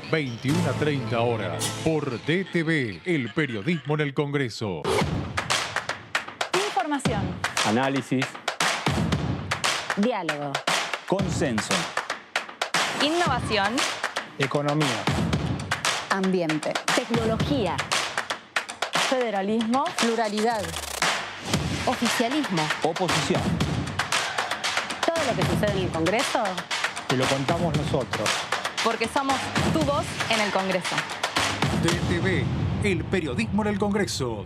21 a 30 horas, por DTV, el periodismo en el Congreso. Información. Análisis. Diálogo. Consenso. Innovación. Economía. Ambiente. Tecnología. Federalismo. Pluralidad. Oficialismo. Oposición. Todo lo que sucede en el Congreso, Te lo contamos nosotros. porque somos tu voz en el Congreso. DTV, el periodismo en el Congreso.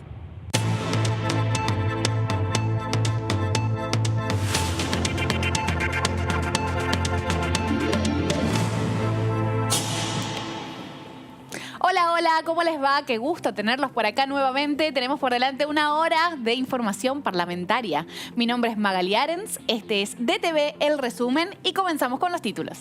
Hola, hola, ¿cómo les va? Qué gusto tenerlos por acá nuevamente. Tenemos por delante una hora de información parlamentaria. Mi nombre es Magali Arens, este es DTV El Resumen y comenzamos con los títulos.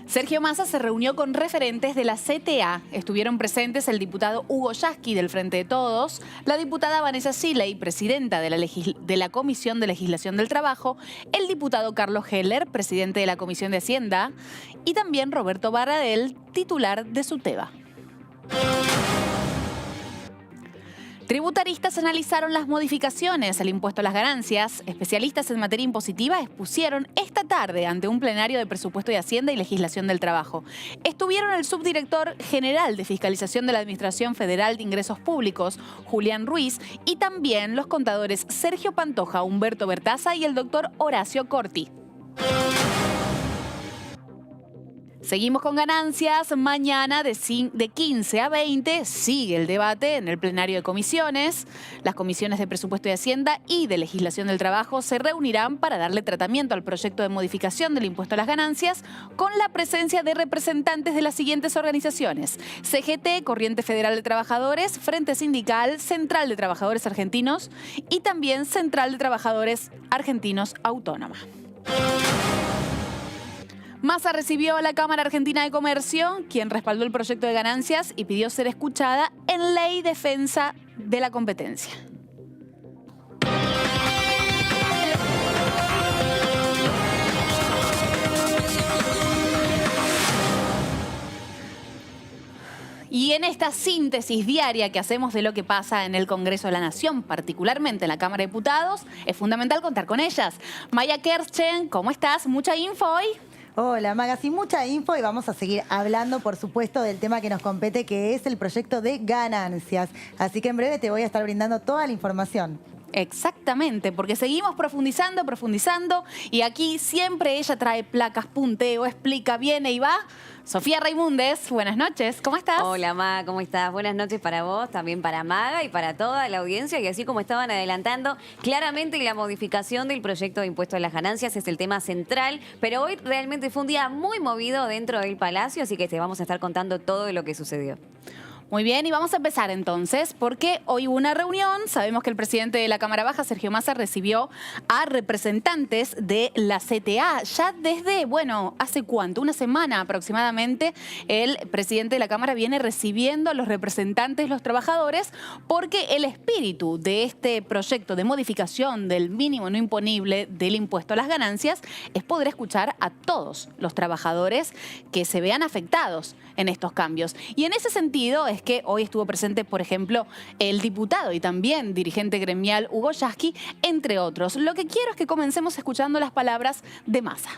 Sergio Massa se reunió con referentes de la CTA. Estuvieron presentes el diputado Hugo Yasky del Frente de Todos, la diputada Vanessa Siley, presidenta de la Comisión de Legislación del Trabajo, el diputado Carlos Heller, presidente de la Comisión de Hacienda, y también Roberto Baradel, titular de SUTEBA. Tributaristas analizaron las modificaciones al impuesto a las ganancias. Especialistas en materia impositiva expusieron esta tarde ante un plenario de Presupuesto de Hacienda y Legislación del Trabajo. Estuvieron el subdirector general de Fiscalización de la Administración Federal de Ingresos Públicos, Julián Ruiz, y también los contadores Sergio Pantoja, Humberto Bertaza y el doctor Horacio Corti. Seguimos con ganancias. Mañana de 15 a 20 sigue el debate en el plenario de comisiones. Las comisiones de Presupuesto de Hacienda y de Legislación del Trabajo se reunirán para darle tratamiento al proyecto de modificación del impuesto a las ganancias con la presencia de representantes de las siguientes organizaciones: CGT, Corriente Federal de Trabajadores, Frente Sindical, Central de Trabajadores Argentinos y también Central de Trabajadores Argentinos Autónoma. Massa recibió a la Cámara Argentina de Comercio, quien respaldó el proyecto de ganancias y pidió ser escuchada en Ley Defensa de la Competencia. Y en esta síntesis diaria que hacemos de lo que pasa en el Congreso de la Nación, particularmente en la Cámara de Diputados, es fundamental contar con ellas. Maya Kerschen, ¿cómo estás? ¿Mucha info hoy? Hola, Maga, sí, mucha info y vamos a seguir hablando, por supuesto, del tema que nos compete, que es el proyecto de ganancias. Así que en breve te voy a estar brindando toda la información. Exactamente, porque seguimos profundizando y aquí siempre ella trae placas, punteo, explica, viene y va. Sofía Raimundes, buenas noches, ¿cómo estás? Hola, Maga, ¿cómo estás? Buenas noches para vos, también para Maga y para toda la audiencia. Y así como estaban adelantando, claramente la modificación del proyecto de impuesto a las ganancias es el tema central, pero hoy realmente fue un día muy movido dentro del Palacio, así que te vamos a estar contando todo de lo que sucedió. Muy bien, y vamos a empezar entonces, porque hoy hubo una reunión. Sabemos que el presidente de la Cámara Baja, Sergio Massa, recibió a representantes de la CTA. Ya desde, ¿hace cuánto? Una semana aproximadamente, el presidente de la Cámara viene recibiendo a los representantes, los trabajadores, porque el espíritu de este proyecto de modificación del mínimo no imponible del impuesto a las ganancias es poder escuchar a todos los trabajadores que se vean afectados en estos cambios. Y en ese sentido es que hoy estuvo presente, por ejemplo, el diputado y también dirigente gremial Hugo Yasky, entre otros. Lo que quiero es que comencemos escuchando las palabras de Massa.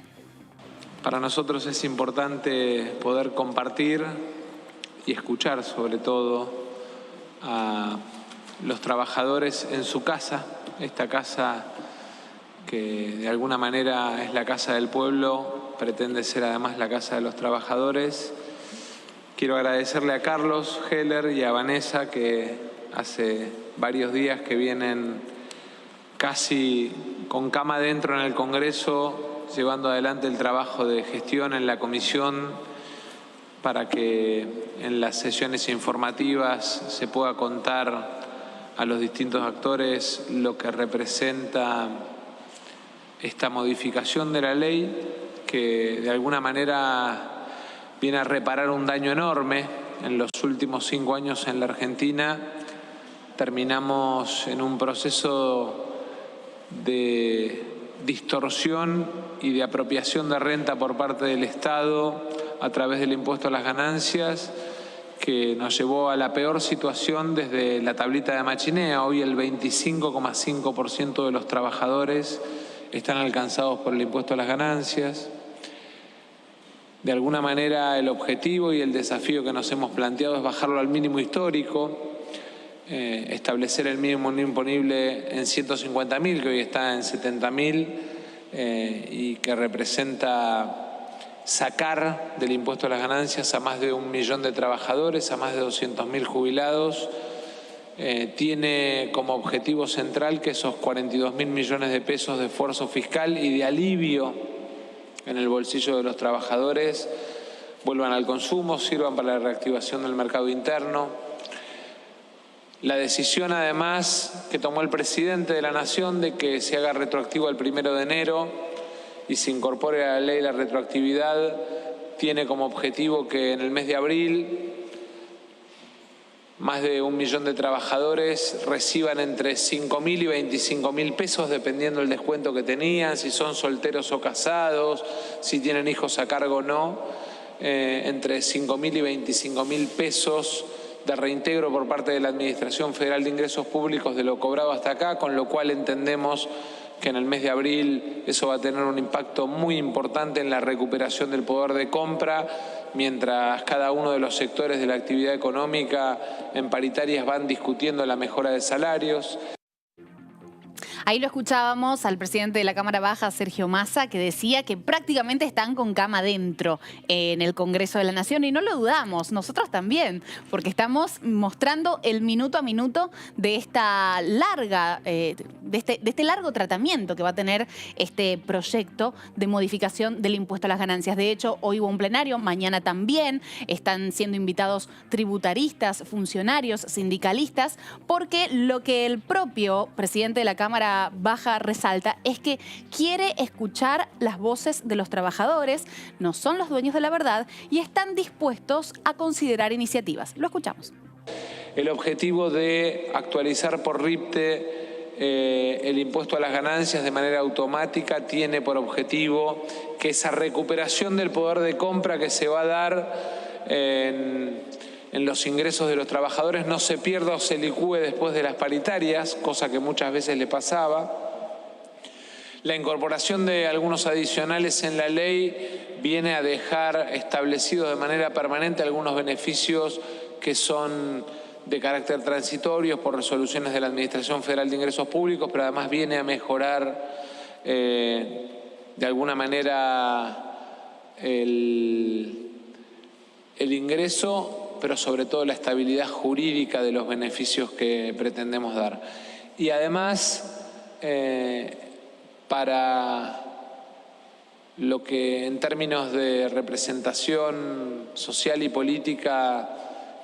Para nosotros es importante poder compartir y escuchar sobre todo a los trabajadores en su casa, esta casa que de alguna manera es la casa del pueblo, pretende ser además la casa de los trabajadores. Quiero agradecerle a Carlos Heller y a Vanessa, que hace varios días que vienen casi con cama adentro en el Congreso, llevando adelante el trabajo de gestión en la comisión para que en las sesiones informativas se pueda contar a los distintos actores lo que representa esta modificación de la ley, que de alguna manera viene a reparar un daño enorme en los últimos 5 años en la Argentina terminamos en un proceso de distorsión y de apropiación de renta por parte del Estado a través del impuesto a las ganancias, que nos llevó a la peor situación desde la tablita de Machinea. Hoy el 25,5% de los trabajadores están alcanzados por el impuesto a las ganancias. De alguna manera el objetivo y el desafío que nos hemos planteado es bajarlo al mínimo histórico, establecer el mínimo no imponible en 150.000, que hoy está en 70.000, y que representa sacar del impuesto a las ganancias a más de 1 millón de trabajadores, a más de 200.000 jubilados. Tiene como objetivo central que esos 42.000 millones de pesos de esfuerzo fiscal y de alivio en el bolsillo de los trabajadores vuelvan al consumo, sirvan para la reactivación del mercado interno. La decisión, además, que tomó el presidente de la Nación de que se haga retroactivo al 1 de enero y se incorpore a la ley la retroactividad, tiene como objetivo que en el mes de abril más de 1 millón de trabajadores reciban entre 5.000 y 25.000 pesos, dependiendo del descuento que tenían, si son solteros o casados, si tienen hijos a cargo o no, entre 5.000 y 25.000 pesos de reintegro por parte de la Administración Federal de Ingresos Públicos de lo cobrado hasta acá, con lo cual entendemos que en el mes de abril eso va a tener un impacto muy importante en la recuperación del poder de compra, mientras cada uno de los sectores de la actividad económica en paritarias van discutiendo la mejora de salarios. Ahí lo escuchábamos al presidente de la Cámara Baja, Sergio Massa, que decía que prácticamente están con cama dentro en el Congreso de la Nación. Y no lo dudamos, nosotros también, porque estamos mostrando el minuto a minuto de esta larga, de este largo tratamiento que va a tener este proyecto de modificación del impuesto a las ganancias. De hecho, hoy hubo un plenario, mañana también están siendo invitados tributaristas, funcionarios, sindicalistas, porque lo que el propio presidente de la Cámara Baja resalta es que quiere escuchar las voces de los trabajadores, no son los dueños de la verdad y están dispuestos a considerar iniciativas. Lo escuchamos. El objetivo de actualizar por RIPTE el impuesto a las ganancias de manera automática tiene por objetivo que esa recuperación del poder de compra que se va a dar en los ingresos de los trabajadores no se pierda o se licúe después de las paritarias, cosa que muchas veces le pasaba. La incorporación de algunos adicionales en la ley viene a dejar establecidos de manera permanente algunos beneficios que son de carácter transitorio por resoluciones de la Administración Federal de Ingresos Públicos, pero además viene a mejorar de alguna manera el ingreso, pero sobre todo la estabilidad jurídica de los beneficios que pretendemos dar. Y además, para lo que en términos de representación social y política,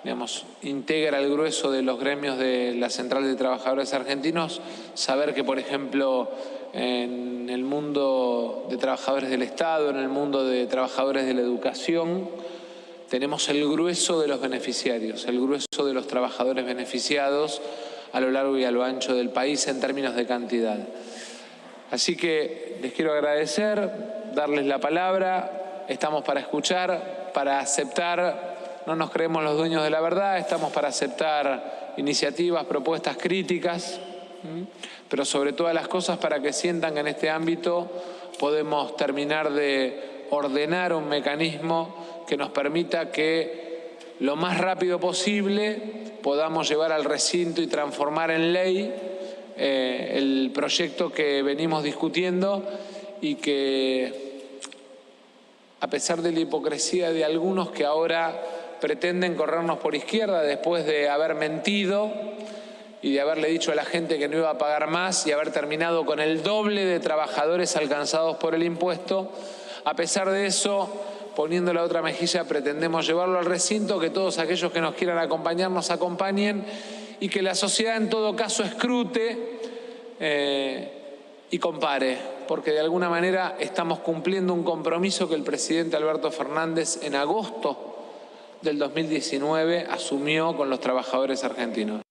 digamos, integra el grueso de los gremios de la Central de Trabajadores Argentinos, saber que, por ejemplo, en el mundo de trabajadores del Estado, en el mundo de trabajadores de la educación, tenemos el grueso de los beneficiarios, el grueso de los trabajadores beneficiados a lo largo y a lo ancho del país en términos de cantidad. Así que les quiero agradecer, darles la palabra, estamos para escuchar, para aceptar, no nos creemos los dueños de la verdad, estamos para aceptar iniciativas, propuestas críticas, pero sobre todas las cosas para que sientan que en este ámbito podemos terminar de ordenar un mecanismo que nos permita que lo más rápido posible podamos llevar al recinto y transformar en ley el proyecto que venimos discutiendo y que, a pesar de la hipocresía de algunos que ahora pretenden corrernos por izquierda después de haber mentido y de haberle dicho a la gente que no iba a pagar más y haber terminado con el doble de trabajadores alcanzados por el impuesto, a pesar de eso, poniendo la otra mejilla, pretendemos llevarlo al recinto, que todos aquellos que nos quieran acompañar nos acompañen y que la sociedad en todo caso escrute y compare, porque de alguna manera estamos cumpliendo un compromiso que el presidente Alberto Fernández en agosto del 2019 asumió con los trabajadores argentinos.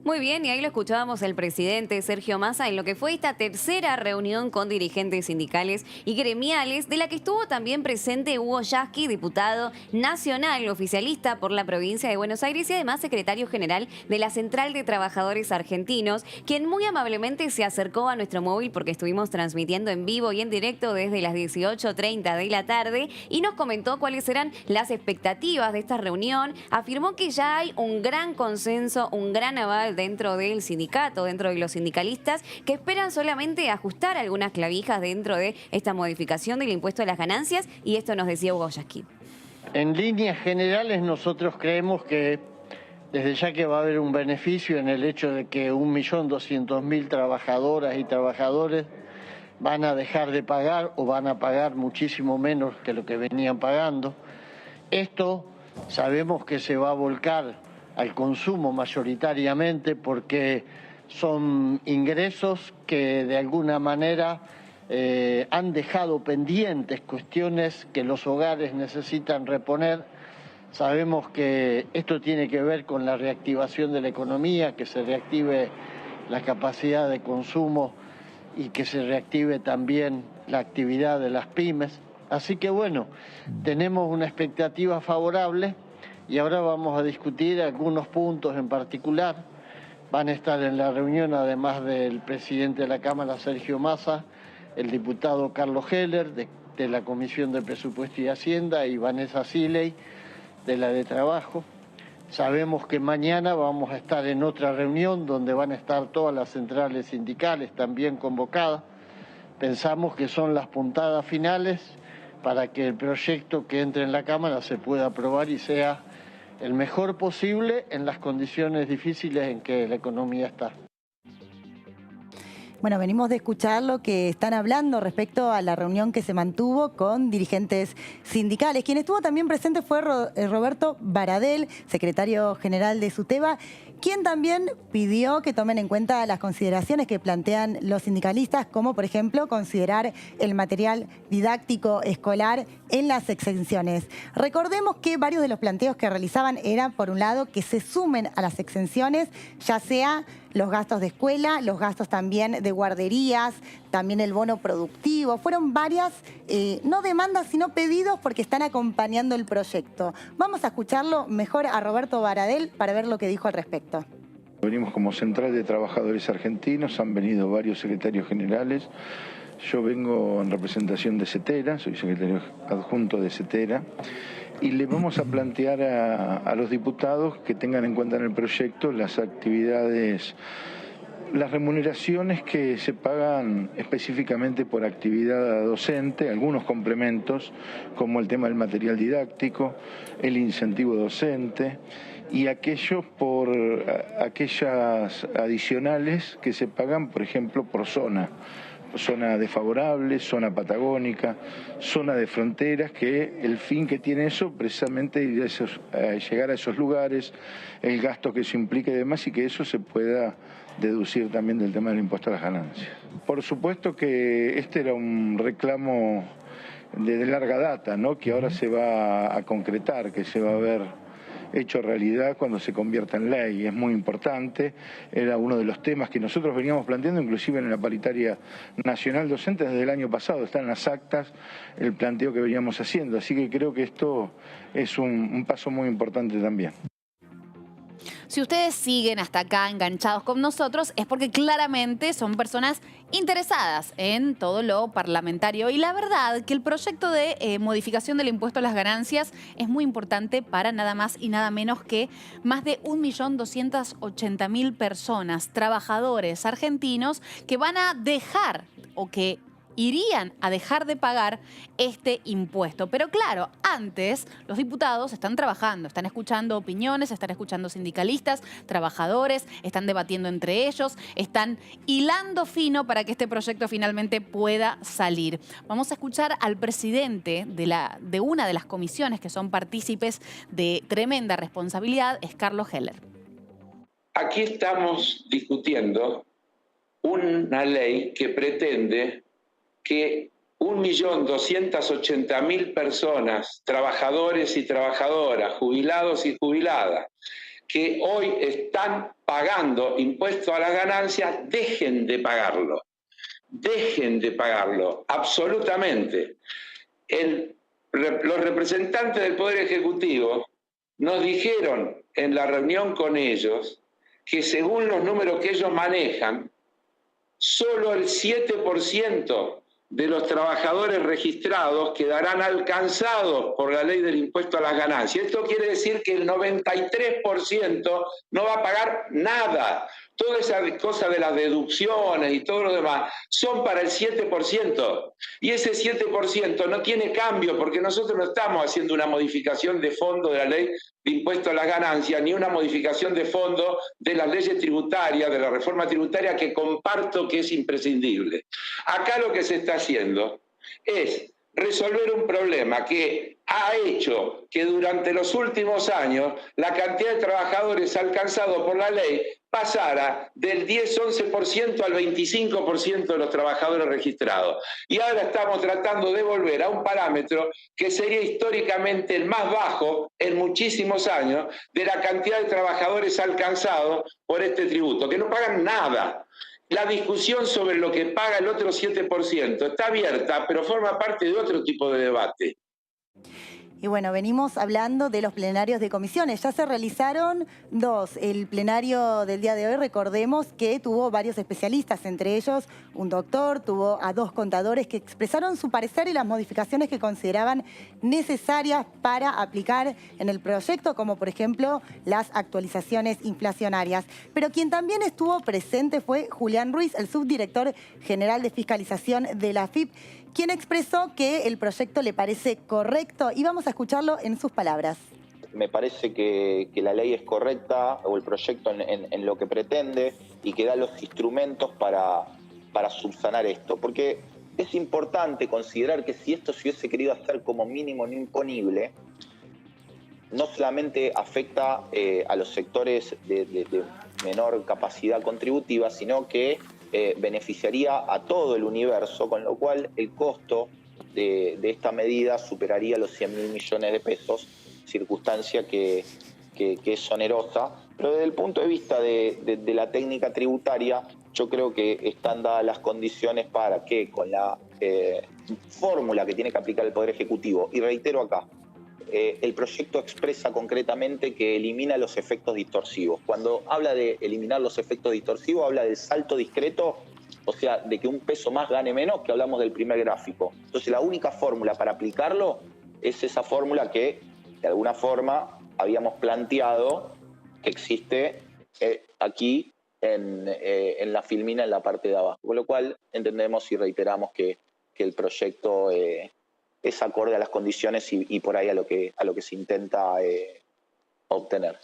Muy bien, y ahí lo escuchábamos el presidente Sergio Massa en lo que fue esta tercera reunión con dirigentes sindicales y gremiales, de la que estuvo también presente Hugo Yasky, diputado nacional oficialista por la provincia de Buenos Aires y además secretario general de la Central de Trabajadores Argentinos, quien muy amablemente se acercó a nuestro móvil porque estuvimos transmitiendo en vivo y en directo desde las 18:30 de la tarde y nos comentó cuáles eran las expectativas de esta reunión. Afirmó que ya hay un gran consenso, un gran aval dentro del sindicato, dentro de los sindicalistas, que esperan solamente ajustar algunas clavijas dentro de esta modificación del impuesto a las ganancias, y esto nos decía Hugo Yasky. En líneas generales nosotros creemos que desde ya que va a haber un beneficio en el hecho de que 1.200.000 trabajadoras y trabajadores van a dejar de pagar o van a pagar muchísimo menos que lo que venían pagando. Esto sabemos que se va a volcar al consumo mayoritariamente porque son ingresos que de alguna manera han dejado pendientes cuestiones que los hogares necesitan reponer. Sabemos que esto tiene que ver con la reactivación de la economía, que se reactive la capacidad de consumo y que se reactive también la actividad de las pymes. Así que bueno, tenemos una expectativa favorable. Y ahora vamos a discutir algunos puntos en particular. Van a estar en la reunión, además del presidente de la Cámara, Sergio Massa, el diputado Carlos Heller, de la Comisión de Presupuesto y Hacienda, y Vanessa Siley, de la de Trabajo. Sabemos que mañana vamos a estar en otra reunión donde van a estar todas las centrales sindicales también convocadas. Pensamos que son las puntadas finales para que el proyecto que entre en la Cámara se pueda aprobar y sea el mejor posible en las condiciones difíciles en que la economía está. Bueno, venimos de escuchar lo que están hablando respecto a la reunión que se mantuvo con dirigentes sindicales. Quien estuvo también presente fue Roberto Baradel, secretario general de SUTEBA, quien también pidió que tomen en cuenta las consideraciones que plantean los sindicalistas, como por ejemplo considerar el material didáctico escolar en las exenciones. Recordemos que varios de los planteos que realizaban eran, por un lado, que se sumen a las exenciones, ya sea los gastos de escuela, los gastos también de guarderías, también el bono productivo. Fueron varias, no demandas, sino pedidos porque están acompañando el proyecto. Vamos a escucharlo mejor a Roberto Baradel para ver lo que dijo al respecto. Venimos como Central de Trabajadores Argentinos, han venido varios secretarios generales. Yo vengo en representación de CETERA, soy secretario adjunto de CETERA, y le vamos a plantear a los diputados que tengan en cuenta en el proyecto las actividades, las remuneraciones que se pagan específicamente por actividad docente, algunos complementos como el tema del material didáctico, el incentivo docente y aquellos por aquellas adicionales que se pagan, por ejemplo, por zona desfavorable, zona patagónica, zona de fronteras, que el fin que tiene eso precisamente es llegar a esos lugares, el gasto que eso implica y demás, y que eso se pueda deducir también del tema del impuesto a las ganancias. Por supuesto que este era un reclamo de larga data, ¿no?, que ahora se va a concretar, que se va a ver hecho realidad cuando se convierta en ley. Es muy importante, era uno de los temas que nosotros veníamos planteando, inclusive en la paritaria nacional docente desde el año pasado, está en las actas el planteo que veníamos haciendo, así que creo que esto es un paso muy importante también. Si ustedes siguen hasta acá enganchados con nosotros es porque claramente son personas interesadas en todo lo parlamentario. Y la verdad que el proyecto de modificación del impuesto a las ganancias es muy importante para nada más y nada menos que más de 1.280.000 personas, trabajadores argentinos, que van a dejar o que irían a dejar de pagar este impuesto. Pero claro, antes los diputados están trabajando, están escuchando opiniones, están escuchando sindicalistas, trabajadores, están debatiendo entre ellos, están hilando fino para que este proyecto finalmente pueda salir. Vamos a escuchar al presidente de una de las comisiones que son partícipes de tremenda responsabilidad, es Carlos Heller. Aquí estamos discutiendo una ley que pretende que 1.280.000 personas, trabajadores y trabajadoras, jubilados y jubiladas, que hoy están pagando impuestos a las ganancias dejen de pagarlo. Dejen de pagarlo, absolutamente. Los representantes del Poder Ejecutivo nos dijeron en la reunión con ellos que según los números que ellos manejan, solo el 7% de los trabajadores registrados quedarán alcanzados por la ley del impuesto a las ganancias. Esto quiere decir que el 93% no va a pagar nada. Toda esa cosa de las deducciones y todo lo demás son para el 7%. Y ese 7% no tiene cambio porque nosotros no estamos haciendo una modificación de fondo de la ley de impuesto a las ganancias, ni una modificación de fondo de las leyes tributarias, de la reforma tributaria que comparto que es imprescindible. Acá lo que se está haciendo es resolver un problema que ha hecho que durante los últimos años la cantidad de trabajadores alcanzados por la ley pasara del 10-11% al 25% de los trabajadores registrados. Y ahora estamos tratando de volver a un parámetro que sería históricamente el más bajo en muchísimos años de la cantidad de trabajadores alcanzados por este tributo, que no pagan nada. La discusión sobre lo que paga el otro 7% está abierta, pero forma parte de otro tipo de debate. Y bueno, venimos hablando de los plenarios de comisiones. Ya se realizaron dos. El plenario del día de hoy, recordemos que tuvo varios especialistas, entre ellos un doctor, tuvo a dos contadores que expresaron su parecer y las modificaciones que consideraban necesarias para aplicar en el proyecto, como por ejemplo las actualizaciones inflacionarias. Pero quien también estuvo presente fue Julián Ruiz, el subdirector general de fiscalización de la AFIP, quien expresó que el proyecto le parece correcto y vamos a escucharlo en sus palabras. Me parece que la ley es correcta o el proyecto en lo que pretende y que da los instrumentos para subsanar esto. Porque es importante considerar que si esto se hubiese querido hacer como mínimo no imponible, no solamente afecta a los sectores de menor capacidad contributiva, sino que beneficiaría a todo el universo, con lo cual el costo de esta medida superaría los 100.000 millones de pesos, circunstancia que es onerosa. Pero desde el punto de vista de la técnica tributaria, yo creo que están dadas las condiciones para que con la fórmula que tiene que aplicar el Poder Ejecutivo, y reitero acá, el proyecto expresa concretamente que elimina los efectos distorsivos. Cuando habla de eliminar los efectos distorsivos, habla del salto discreto, o sea, de que un peso más gane menos, que hablamos del primer gráfico. Entonces, la única fórmula para aplicarlo es esa fórmula que, de alguna forma, habíamos planteado que existe aquí en la filmina, en la parte de abajo. Con lo cual, entendemos y reiteramos que el proyecto es acorde a las condiciones y por ahí a lo que se intenta obtener.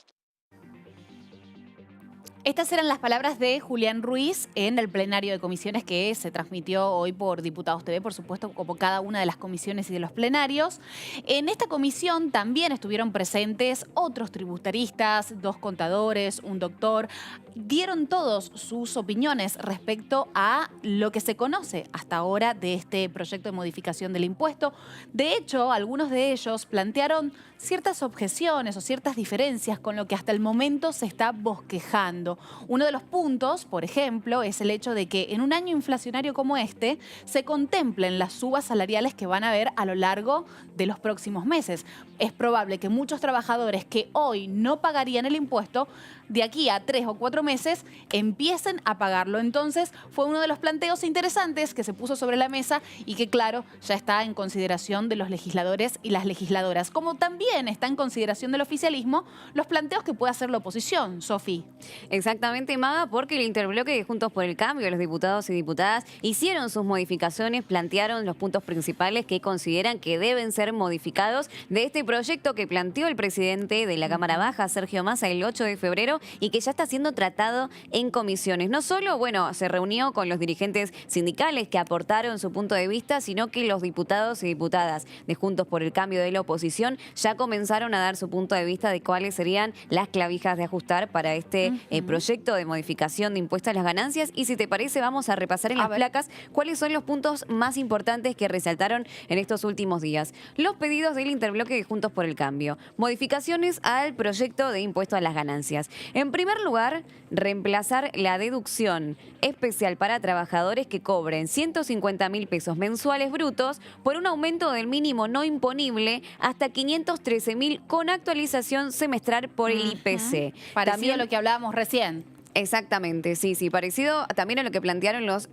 Estas eran las palabras de Julián Ruiz en el plenario de comisiones que se transmitió hoy por Diputados TV, por supuesto, como cada una de las comisiones y de los plenarios. En esta comisión también estuvieron presentes otros tributaristas, dos contadores, un doctor. Dieron todos sus opiniones respecto a lo que se conoce hasta ahora de este proyecto de modificación del impuesto. De hecho, algunos de ellos plantearon ciertas objeciones o ciertas diferencias con lo que hasta el momento se está bosquejando. Uno de los puntos, por ejemplo, es el hecho de que en un año inflacionario como este se contemplen las subas salariales que van a haber a lo largo de los próximos meses. Es probable que muchos trabajadores que hoy no pagarían el impuesto, de aquí a 3 o 4 meses empiecen a pagarlo. Entonces, fue uno de los planteos interesantes que se puso sobre la mesa y que, claro, ya está en consideración de los legisladores y las legisladoras. Como también está en consideración del oficialismo los planteos que puede hacer la oposición. Sofi. Exactamente, Maga, porque el interbloque de Juntos por el Cambio, los diputados y diputadas, hicieron sus modificaciones, plantearon los puntos principales que consideran que deben ser modificados de este proyecto que planteó el presidente de la Cámara Baja, Sergio Massa, el 8 de febrero, y que ya está siendo tratado en comisiones. No solo, bueno, se reunió con los dirigentes sindicales que aportaron su punto de vista, sino que los diputados y diputadas de Juntos por el Cambio de la oposición ya comenzaron a dar su punto de vista de cuáles serían las clavijas de ajustar para este proyecto de modificación de impuestos a las ganancias. Y si te parece, vamos a repasar en las placas cuáles son los puntos más importantes que resaltaron en estos últimos días. Los pedidos del interbloque de Juntos por el Cambio. Modificaciones al proyecto de impuesto a las ganancias. En primer lugar, reemplazar la deducción especial para trabajadores que cobren 150.000 pesos mensuales brutos por un aumento del mínimo no imponible hasta 513.000 con actualización semestral por el IPC. Parecido También a lo que hablábamos recién. Exactamente, sí, parecido también a lo que plantearon los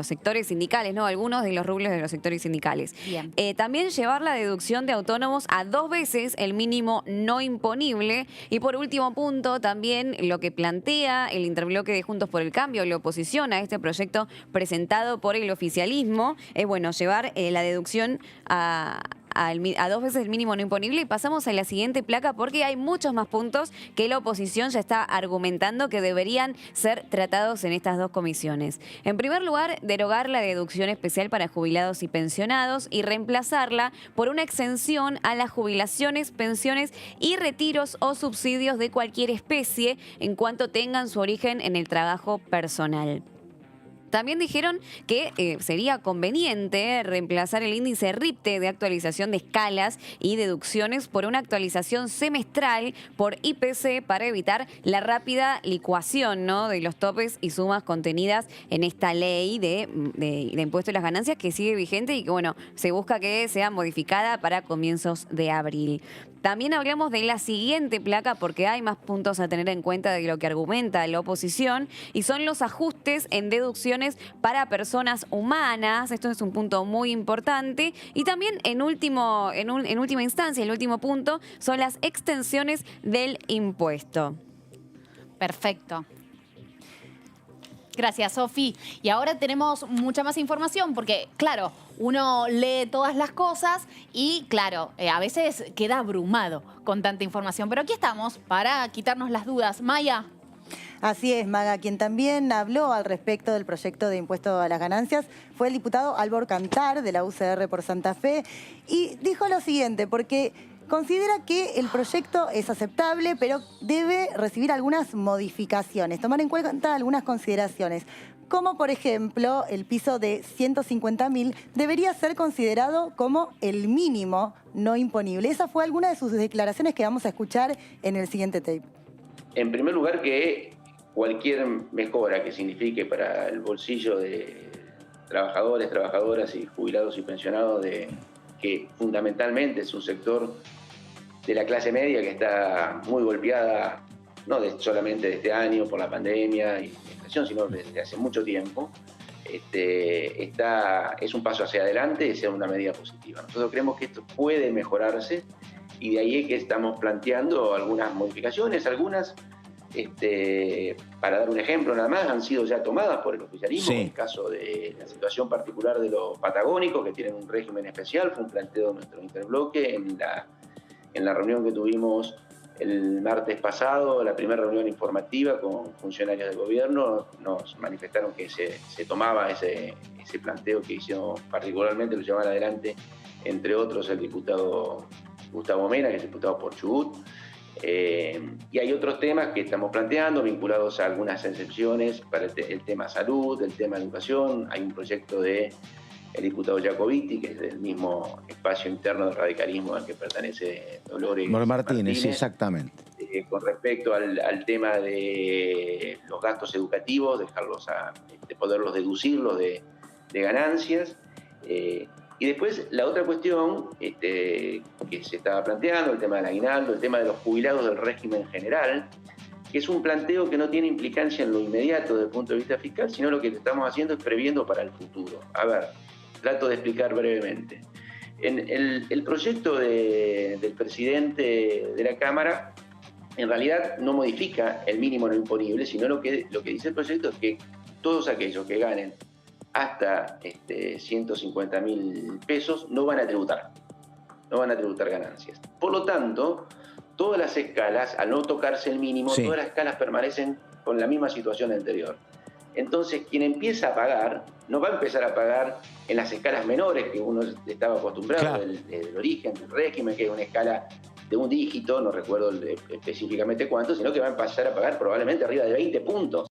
sectores sindicales, ¿no? Algunos de los rubros de los sectores sindicales. Bien. También llevar la deducción de autónomos a 2 veces el mínimo no imponible. Y por último punto, también lo que plantea el interbloque de Juntos por el Cambio, la oposición a este proyecto presentado por el oficialismo, es bueno, llevar la deducción a 2 veces el mínimo no imponible. Y pasamos a la siguiente placa porque hay muchos más puntos que la oposición ya está argumentando que deberían ser tratados en estas 2 comisiones. En primer lugar, derogar la deducción especial para jubilados y pensionados y reemplazarla por una exención a las jubilaciones, pensiones y retiros o subsidios de cualquier especie en cuanto tengan su origen en el trabajo personal. También dijeron que sería conveniente reemplazar el índice RIPTE de actualización de escalas y deducciones por una actualización semestral por IPC para evitar la rápida licuación, ¿no?, de los topes y sumas contenidas en esta ley de impuesto a las ganancias que sigue vigente y que, bueno, se busca que sea modificada para comienzos de abril. También hablamos de la siguiente placa porque hay más puntos a tener en cuenta de lo que argumenta la oposición y son los ajustes en deducciones para personas humanas. Esto es un punto muy importante. Y también en última instancia, el último punto, son las extensiones del impuesto. Perfecto. Gracias, Sofi. Y ahora tenemos mucha más información porque, claro, uno lee todas las cosas y, claro, a veces queda abrumado con tanta información. Pero aquí estamos para quitarnos las dudas. Maya. Así es, Maga. Quien también habló al respecto del proyecto de impuesto a las ganancias fue el diputado Álvaro Cantar, de la UCR por Santa Fe, y dijo lo siguiente, porque considera que el proyecto es aceptable, pero debe recibir algunas modificaciones, tomar en cuenta algunas consideraciones, como por ejemplo el piso de 150.000 debería ser considerado como el mínimo no imponible. Esa fue alguna de sus declaraciones que vamos a escuchar en el siguiente tape. En primer lugar, que cualquier mejora que signifique para el bolsillo de trabajadores, trabajadoras y jubilados y pensionados, que fundamentalmente es un sector de la clase media que está muy golpeada, no solamente de este año por la pandemia y la inflación, sino desde hace mucho tiempo, es un paso hacia adelante y es una medida positiva. Nosotros creemos que esto puede mejorarse y de ahí es que estamos planteando algunas modificaciones, algunas, para dar un ejemplo nada más, han sido ya tomadas por el oficialismo. En el caso de la situación particular de los patagónicos, que tienen un régimen especial, fue un planteo de nuestro interbloque en la reunión que tuvimos el martes pasado, la primera reunión informativa con funcionarios del gobierno. Nos manifestaron que se tomaba ese planteo que hicieron, particularmente lo llevaban adelante, entre otros, el diputado Gustavo Mena, que es diputado por Chubut. Y hay otros temas que estamos planteando vinculados a algunas excepciones para el tema salud, el tema educación. Hay un proyecto del diputado Jacobiti, que es del mismo espacio interno del radicalismo al que pertenece Dolores Martínez. Sí, exactamente. Con respecto al tema de los gastos educativos, de poderlos deducirlos de ganancias. Y después la otra cuestión que se estaba planteando, el tema del aguinaldo, el tema de los jubilados del régimen general, que es un planteo que no tiene implicancia en lo inmediato desde el punto de vista fiscal, sino lo que estamos haciendo es previendo para el futuro. A ver, trato de explicar brevemente. En el proyecto del presidente de la Cámara, en realidad no modifica el mínimo no imponible, sino lo que dice el proyecto es que todos aquellos que ganen hasta 150.000 pesos no van a tributar ganancias. Por lo tanto, todas las escalas, al no tocarse el mínimo, Sí. todas las escalas permanecen con la misma situación anterior. Entonces, quien empieza a pagar, no va a empezar a pagar en las escalas menores que uno estaba acostumbrado, Claro. del origen, del régimen, que es una escala de un dígito, no recuerdo específicamente cuánto, sino que va a empezar a pagar probablemente arriba de 20 puntos.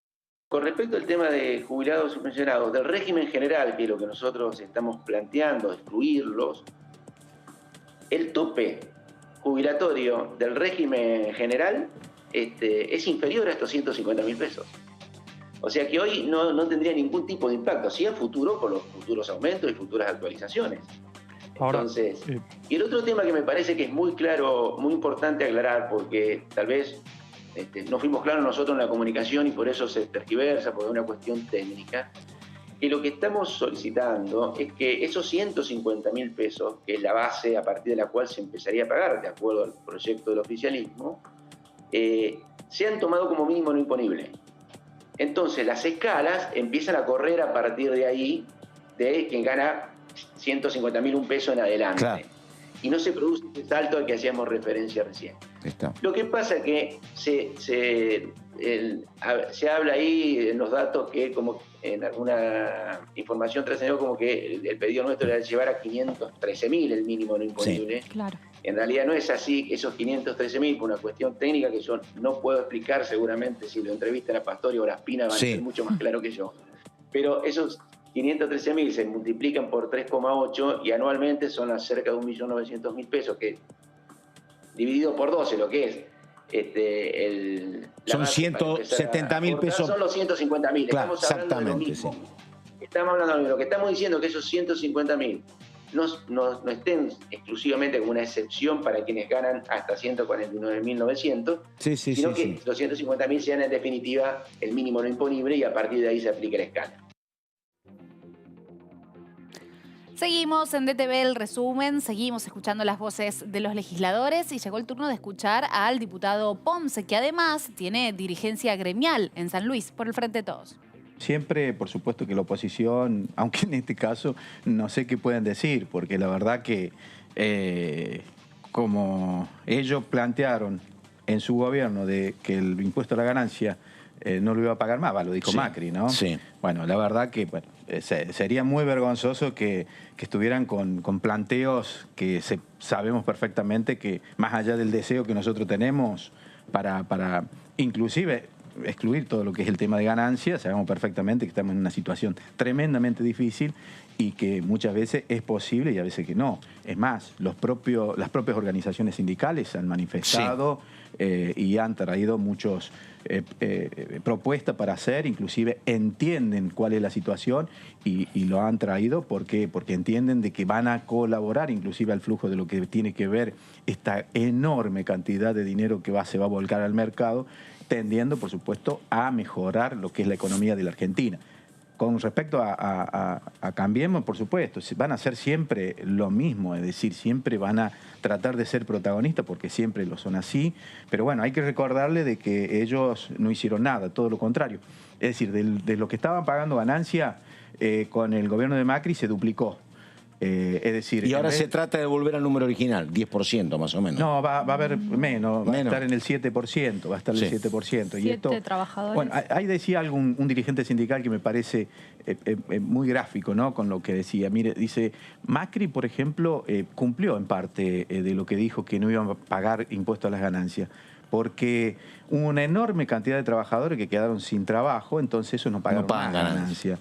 Con respecto al tema de jubilados y pensionados, del régimen general, que es lo que nosotros estamos planteando, excluirlos, el tope jubilatorio del régimen general es inferior a estos 150.000 pesos. O sea que hoy no tendría ningún tipo de impacto, sí a futuro por los futuros aumentos y futuras actualizaciones. Ahora, Entonces, y el otro tema que me parece que es muy claro, muy importante aclarar, porque tal vez no fuimos claros nosotros en la comunicación y por eso se tergiversa, porque es una cuestión técnica, que lo que estamos solicitando es que esos 150.000 pesos, que es la base a partir de la cual se empezaría a pagar, de acuerdo al proyecto del oficialismo, sean tomados como mínimo no imponible. Entonces las escalas empiezan a correr a partir de ahí de quien gana 150.000 pesos en adelante. Claro. Y no se produce ese salto al que hacíamos referencia recién. Está. Lo que pasa es que se habla ahí en los datos que como en alguna información trascendió como que el pedido nuestro era llevar a 513.000 el mínimo no imponible. Sí, claro. En realidad no es así, esos 513.000 por una cuestión técnica que yo no puedo explicar, seguramente si lo entrevistan a Pastori o a Ospina van a ser mucho más claro que yo. Pero esos 513.000 se multiplican por 3,8 y anualmente son cerca de 1.900.000 pesos, que dividido por 12, lo que es son 170.000 pesos. Son los 150.000. Claro, Estamos hablando de lo mismo. Estamos hablando de lo mismo. Lo que estamos diciendo es que esos 150.000 no estén exclusivamente como una excepción para quienes ganan hasta 149.900, sino que los 150.000 sean en definitiva el mínimo no imponible y a partir de ahí se aplique la escala. Seguimos en DTV el resumen, seguimos escuchando las voces de los legisladores y llegó el turno de escuchar al diputado Ponce, que además tiene dirigencia gremial en San Luis por el Frente de Todos. Siempre, por supuesto, que la oposición, aunque en este caso no sé qué pueden decir, porque la verdad que como ellos plantearon en su gobierno de que el impuesto a la ganancia no lo iba a pagar más, lo dijo Macri, ¿no? Sí. Bueno, la verdad que sería muy vergonzoso que estuvieran con planteos que sabemos perfectamente que más allá del deseo que nosotros tenemos para inclusive excluir todo lo que es el tema de ganancias, sabemos perfectamente que estamos en una situación tremendamente difícil y que muchas veces es posible y a veces que no. Es más, las propias organizaciones sindicales han manifestado y han traído muchas propuestas para hacer, inclusive entienden cuál es la situación y lo han traído porque entienden de que van a colaborar inclusive al flujo de lo que tiene que ver esta enorme cantidad de dinero que se va a volcar al mercado, tendiendo, por supuesto, a mejorar lo que es la economía de la Argentina. Con respecto a Cambiemos, por supuesto, van a hacer siempre lo mismo, es decir, siempre van a tratar de ser protagonistas porque siempre lo son así, pero bueno, hay que recordarle de que ellos no hicieron nada, todo lo contrario. Es decir, de lo que estaban pagando ganancia con el gobierno de Macri se duplicó. Es decir, y ahora se trata de volver al número original, 10% más o menos. No, va a haber menos, va a estar en el 7%, va a estar el 7%. Y esto, trabajadores. bueno, ahí decía un dirigente sindical que me parece muy gráfico, ¿no? Con lo que decía. Mire, dice, Macri, por ejemplo, cumplió en parte de lo que dijo que no iban a pagar impuestos a las ganancias, porque hubo una enorme cantidad de trabajadores que quedaron sin trabajo, entonces eso no pagaron más ganancias.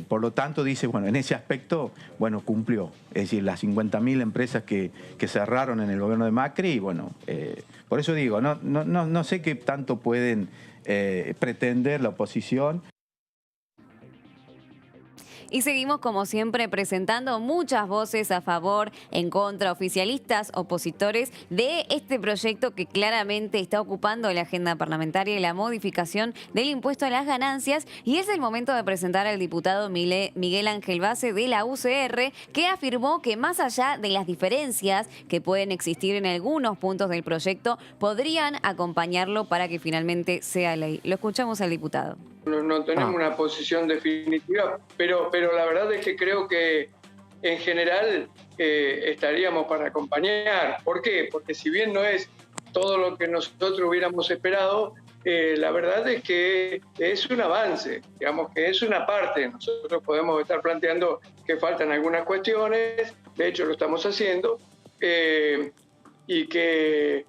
Por lo tanto, dice, bueno, en ese aspecto, bueno, cumplió. Es decir, las 50.000 empresas que cerraron en el gobierno de Macri, y bueno, por eso digo, no sé qué tanto pueden pretender la oposición. Y seguimos, como siempre, presentando muchas voces a favor, en contra, oficialistas, opositores de este proyecto que claramente está ocupando la agenda parlamentaria y la modificación del impuesto a las ganancias. Y es el momento de presentar al diputado Miguel Ángel Base de la UCR, que afirmó que más allá de las diferencias que pueden existir en algunos puntos del proyecto, podrían acompañarlo para que finalmente sea ley. Lo escuchamos al diputado. No tenemos una posición definitiva, pero la verdad es que creo que en general estaríamos para acompañar. ¿Por qué? Porque si bien no es todo lo que nosotros hubiéramos esperado, la verdad es que es un avance, digamos que es una parte. Nosotros podemos estar planteando que faltan algunas cuestiones, de hecho lo estamos haciendo, y que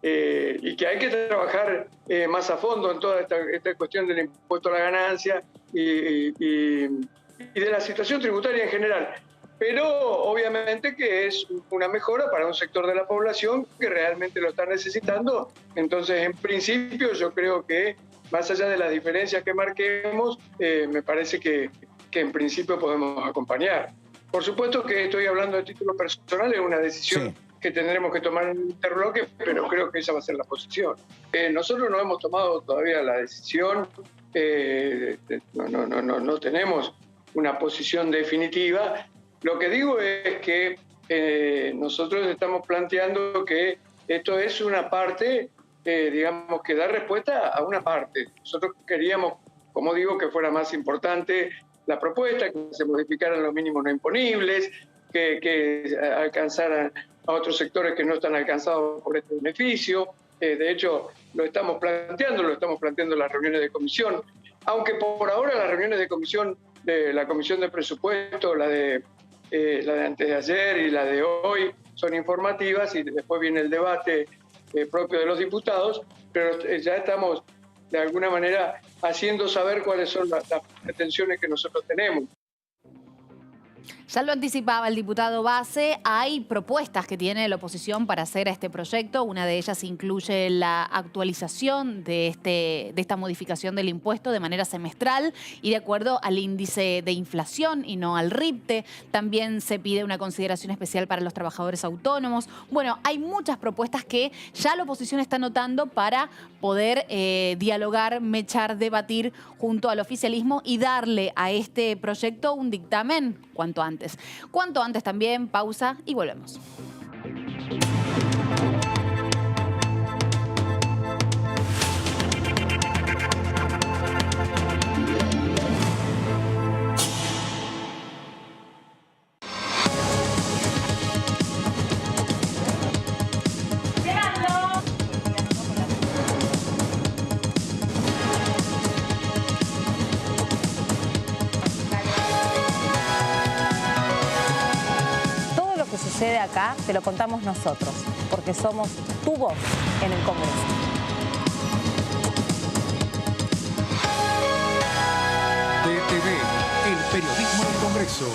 hay que trabajar más a fondo en toda esta cuestión del impuesto a la ganancia y de la situación tributaria en general. Pero obviamente que es una mejora para un sector de la población que realmente lo está necesitando. Entonces, en principio, yo creo que más allá de las diferencias que marquemos, me parece que en principio podemos acompañar. Por supuesto que estoy hablando de título personal, es una decisión que tendremos que tomar en un interbloque, pero creo que esa va a ser la posición. Nosotros no hemos tomado todavía la decisión, no tenemos una posición definitiva. Lo que digo es que nosotros estamos planteando que esto es una parte, digamos, que da respuesta a una parte. Nosotros queríamos, como digo, que fuera más importante la propuesta, que se modificaran los mínimos no imponibles, que alcanzaran a otros sectores que no están alcanzados por este beneficio. De hecho, lo estamos planteando en las reuniones de comisión, aunque por ahora las reuniones de comisión, de la Comisión de Presupuesto, la de antes de ayer y la de hoy, son informativas y después viene el debate propio de los diputados, pero ya estamos de alguna manera haciendo saber cuáles son las pretensiones que nosotros tenemos. Ya lo anticipaba el diputado Base, hay propuestas que tiene la oposición para hacer a este proyecto. Una de ellas incluye la actualización de esta modificación del impuesto de manera semestral y de acuerdo al índice de inflación y no al RIPTE. También se pide una consideración especial para los trabajadores autónomos. Bueno, hay muchas propuestas que ya la oposición está anotando para poder dialogar, mechar, debatir junto al oficialismo y darle a este proyecto un dictamen cuanto antes. Cuanto antes también, pausa y volvemos. Sucede acá, te lo contamos nosotros, porque somos tu voz en el Congreso. DTV, el periodismo del Congreso.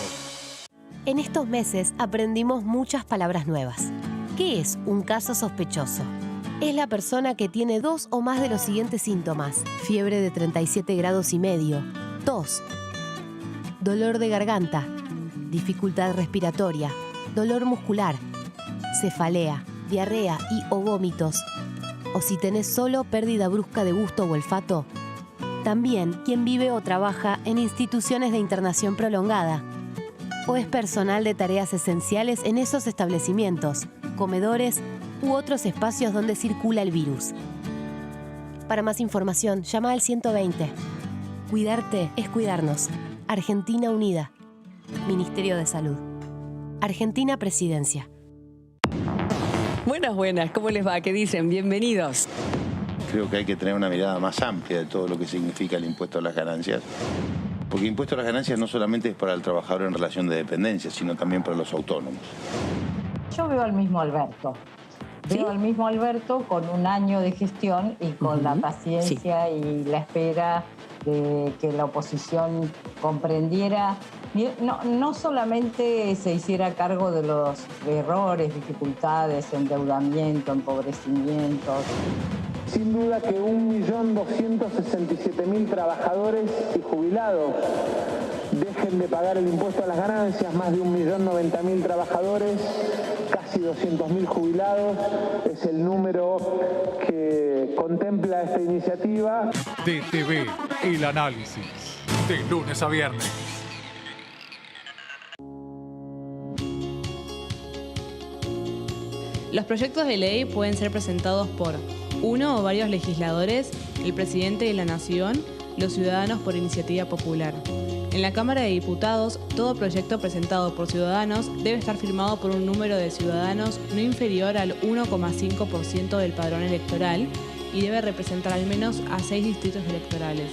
En estos meses aprendimos muchas palabras nuevas. ¿Qué es un caso sospechoso? Es la persona que tiene 2 o más de los siguientes síntomas: fiebre de 37,5 grados, tos, dolor de garganta, dificultad respiratoria, dolor muscular, cefalea, diarrea y o vómitos. O si tenés solo pérdida brusca de gusto o olfato. También quien vive o trabaja en instituciones de internación prolongada. O es personal de tareas esenciales en esos establecimientos, comedores u otros espacios donde circula el virus. Para más información, llama al 120. Cuidarte es cuidarnos. Argentina Unida. Ministerio de Salud. Argentina Presidencia. Buenas, ¿cómo les va? ¿Qué dicen? Bienvenidos. Creo que hay que tener una mirada más amplia de todo lo que significa el impuesto a las ganancias. Porque el impuesto a las ganancias no solamente es para el trabajador en relación de dependencia, sino también para los autónomos. Yo veo al mismo Alberto. ¿Sí? Veo al mismo Alberto con un año de gestión y con la paciencia y la espera de que la oposición comprendiera. No solamente se hiciera cargo de los errores, dificultades, endeudamiento, empobrecimiento. Sin duda que 1.267.000 trabajadores y jubilados dejen de pagar el impuesto a las ganancias, más de 1.090.000 trabajadores, casi 200.000 jubilados, es el número que contempla esta iniciativa. DTV, el análisis, de lunes a viernes. Los proyectos de ley pueden ser presentados por uno o varios legisladores, el presidente de la Nación, los ciudadanos por iniciativa popular. En la Cámara de Diputados, todo proyecto presentado por ciudadanos debe estar firmado por un número de ciudadanos no inferior al 1,5% del padrón electoral y debe representar al menos a 6 distritos electorales.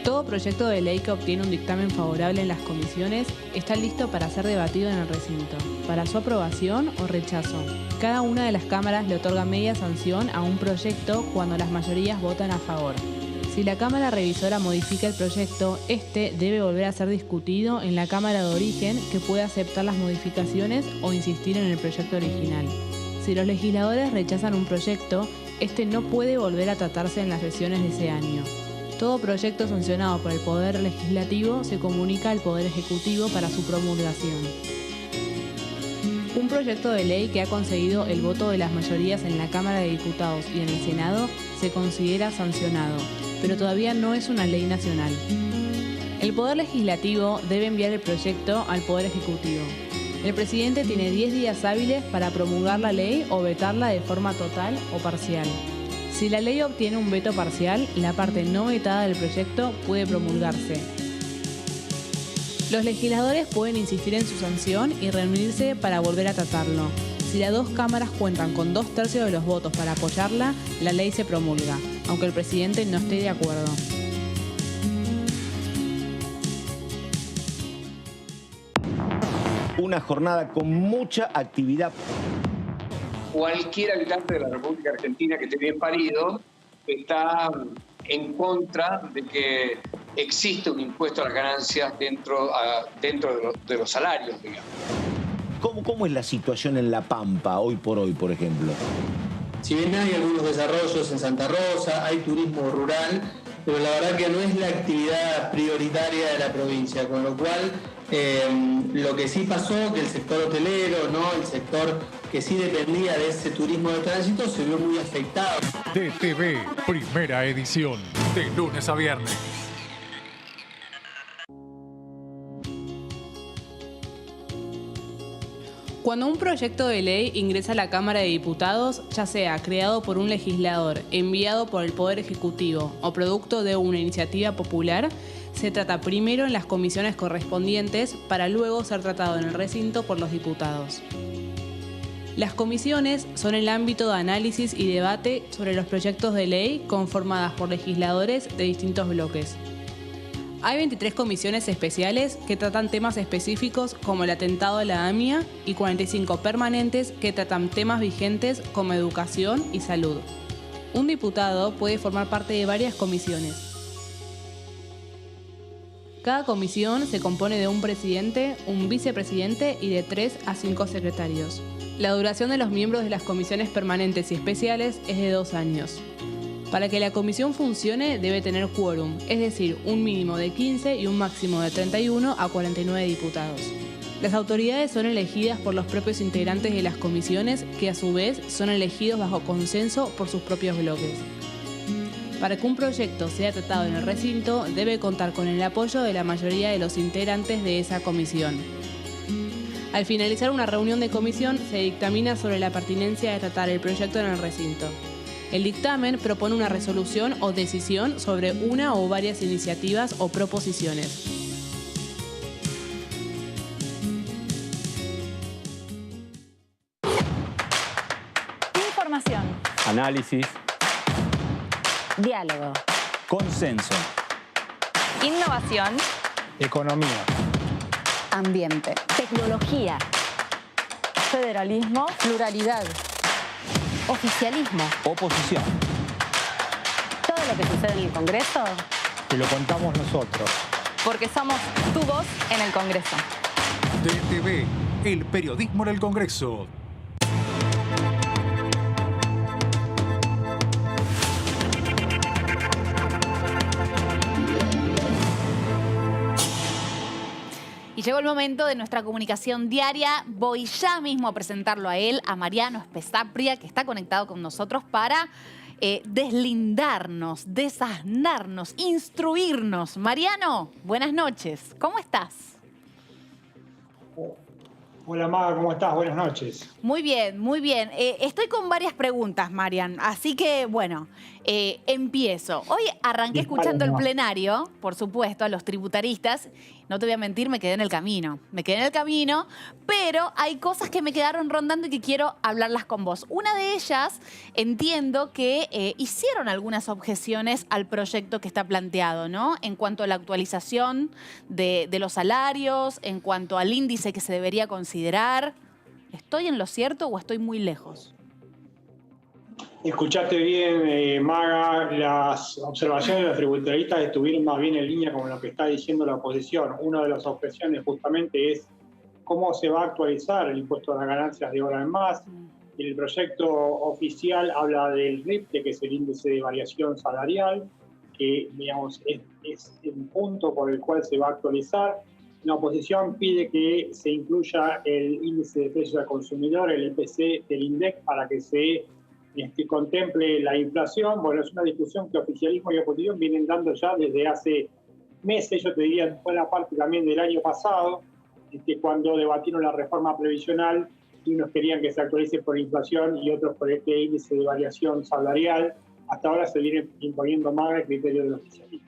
Todo proyecto de ley que obtiene un dictamen favorable en las comisiones está listo para ser debatido en el recinto, para su aprobación o rechazo. Cada una de las cámaras le otorga media sanción a un proyecto cuando las mayorías votan a favor. Si la Cámara Revisora modifica el proyecto, este debe volver a ser discutido en la Cámara de Origen, que puede aceptar las modificaciones o insistir en el proyecto original. Si los legisladores rechazan un proyecto, este no puede volver a tratarse en las sesiones de ese año. Todo proyecto sancionado por el Poder Legislativo se comunica al Poder Ejecutivo para su promulgación. Un proyecto de ley que ha conseguido el voto de las mayorías en la Cámara de Diputados y en el Senado se considera sancionado, pero todavía no es una ley nacional. El Poder Legislativo debe enviar el proyecto al Poder Ejecutivo. El presidente tiene 10 días hábiles para promulgar la ley o vetarla de forma total o parcial. Si la ley obtiene un veto parcial, la parte no vetada del proyecto puede promulgarse. Los legisladores pueden insistir en su sanción y reunirse para volver a tratarlo. Si las dos cámaras cuentan con 2/3 de los votos para apoyarla, la ley se promulga, aunque el presidente no esté de acuerdo. Una jornada con mucha actividad. Cualquier habitante de la República Argentina que esté bien parido está en contra de que existe un impuesto a las ganancias dentro de los salarios, digamos. ¿Cómo es la situación en La Pampa hoy, por ejemplo? Si bien hay algunos desarrollos en Santa Rosa, hay turismo rural, pero la verdad que no es la actividad prioritaria de la provincia, con lo cual lo que sí pasó, que el sector hotelero, ¿no? El sector que sí dependía de ese turismo de tránsito, se vio muy afectado. DTV, primera edición, de lunes a viernes. Cuando un proyecto de ley ingresa a la Cámara de Diputados, ya sea creado por un legislador, enviado por el Poder Ejecutivo o producto de una iniciativa popular, se trata primero en las comisiones correspondientes para luego ser tratado en el recinto por los diputados. Las comisiones son el ámbito de análisis y debate sobre los proyectos de ley conformadas por legisladores de distintos bloques. Hay 23 comisiones especiales que tratan temas específicos como el atentado a la AMIA y 45 permanentes que tratan temas vigentes como educación y salud. Un diputado puede formar parte de varias comisiones. Cada comisión se compone de un presidente, un vicepresidente y de 3 a 5 secretarios. La duración de los miembros de las comisiones permanentes y especiales es de 2 años. Para que la comisión funcione debe tener quórum, es decir, un mínimo de 15 y un máximo de 31 a 49 diputados. Las autoridades son elegidas por los propios integrantes de las comisiones, que a su vez son elegidos bajo consenso por sus propios bloques. Para que un proyecto sea tratado en el recinto, debe contar con el apoyo de la mayoría de los integrantes de esa comisión. Al finalizar una reunión de comisión, se dictamina sobre la pertinencia de tratar el proyecto en el recinto. El dictamen propone una resolución o decisión sobre una o varias iniciativas o proposiciones. Información. Análisis. Diálogo. Consenso. Innovación. Economía. Ambiente. Tecnología. Federalismo. Pluralidad. Oficialismo. Oposición. Todo lo que sucede en el Congreso. Te lo contamos nosotros. Porque somos tu voz en el Congreso. DTV, el periodismo en el Congreso. Y llegó el momento de nuestra comunicación diaria. Voy ya mismo a presentarlo a él, a Mariano Spezapria, que está conectado con nosotros para deslindarnos, desasnarnos, instruirnos. Mariano, buenas noches. ¿Cómo estás? Hola, Maga, ¿cómo estás? Buenas noches. Muy bien, muy bien. Estoy con varias preguntas, Marian. Así que, bueno, Empiezo. Hoy arranqué escuchando el plenario, por supuesto, a los tributaristas. No te voy a mentir, me quedé en el camino. Pero hay cosas que me quedaron rondando y que quiero hablarlas con vos. Una de ellas, entiendo que hicieron algunas objeciones al proyecto que está planteado, ¿no? En cuanto a la actualización de los salarios, en cuanto al índice que se debería considerar. ¿Estoy en lo cierto o estoy muy lejos? Escuchaste bien, Maga, las observaciones de los tributaristas estuvieron más bien en línea con lo que está diciendo la oposición. Una de las objeciones justamente es cómo se va a actualizar el impuesto a las ganancias de hora en más. El proyecto oficial habla del RIP, que es el índice de variación salarial, que digamos, es el punto por el cual se va a actualizar. La oposición pide que se incluya el índice de precios al consumidor, el IPC del INDEC, para que se contemple la inflación. Bueno, es una discusión que oficialismo y oposición vienen dando ya desde hace meses, yo te diría, fue la parte también del año pasado, cuando debatieron la reforma previsional y unos querían que se actualice por inflación y otros por este índice de variación salarial. Hasta ahora se viene imponiendo más el criterio del oficialismo.